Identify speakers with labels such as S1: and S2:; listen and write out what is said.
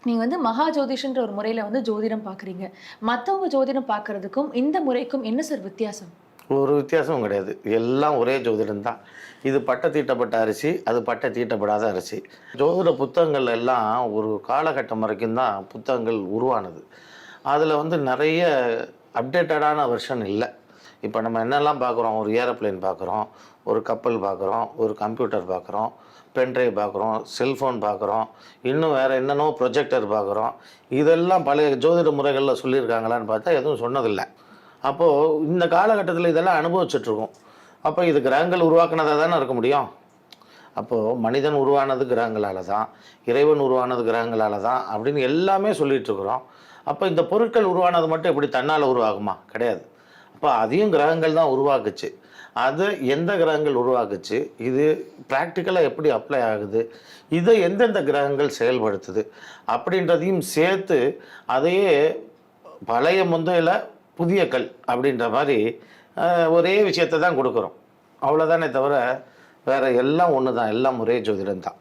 S1: நீங்க மகா ஜோதிஷன்ற ஒரு முறையில ஜோதிடம் பார்க்குறீங்க. மத்தவங்க ஜோதிடம் பார்க்கறதுக்கும், இந்த முறைக்கும் என்ன சார் வித்தியாசம்?
S2: ஒரு வித்தியாசமும் கிடையாது. எல்லாம் ஒரே ஜோதிடம் தான். இது பட்டை தீட்டப்பட்ட அரிசி, அது பட்டை தீட்டப்படாத அரிசி. ஜோதிட புத்தகங்கள் எல்லாம் ஒரு காலகட்டம் வரைக்கும் தான் புத்தகங்கள் உருவானது. அதில நெறைய அப்டேட்டடான வெர்ஷன் இல்ல. இப்ப நம்ம என்னெல்லாம் பார்க்குறோம், ஒரு ஏரோப்ளேன் பார்க்குறோம், ஒரு கப்பல் பார்க்குறோம், ஒரு கம்ப்யூட்டர் பார்க்குறோம், பென் டிரைவ் பார்க்குறோம், செல்ஃபோன் பார்க்குறோம், இன்னும் வேறு என்னென்னவோ ப்ரொஜெக்டர் பார்க்குறோம். இதெல்லாம் பழைய ஜோதிட முறைகள்ல சொல்லியிருக்காங்களான்னு பார்த்தா எதுவும் சொன்னதில்ல. அப்போது இந்த காலகட்டத்தில் இதெல்லாம் அனுபவிச்சுட்ருக்கோம். அப்போ இது கிரகங்கள் உருவாக்குனதா தானே இருக்க முடியும். அப்போது மனிதன் உருவானது கிரகங்களால தான், இறைவன் உருவானது கிரகங்களால தான் அப்படின்னு எல்லாமே சொல்லிகிட்ருக்குறோம். அப்போ இந்த பொருட்கள் உருவானது மட்டும் எப்படி தன்னால் உருவாகுமா? கிடையாது. அப்போ அதையும் கிரகங்கள் தான் உருவாக்குச்சு. அது எந்த கிரகங்கள் உருவாக்குச்சு, இது ப்ராக்டிக்கலாக எப்படி அப்ளை ஆகுது, இதை எந்தெந்த கிரகங்கள் செயல்படுத்துது அப்படின்றதையும் சேர்த்து அதையே பழைய முந்தையில் புதிய கல் அப்படின்ற மாதிரி ஒரே விஷயத்தை தான் கொடுக்குறோம். அவ்வளோதானே தவிர வேறு எல்லாம் ஒன்று தான். எல்லாம் ஒரே ஜோதிடம் தான்.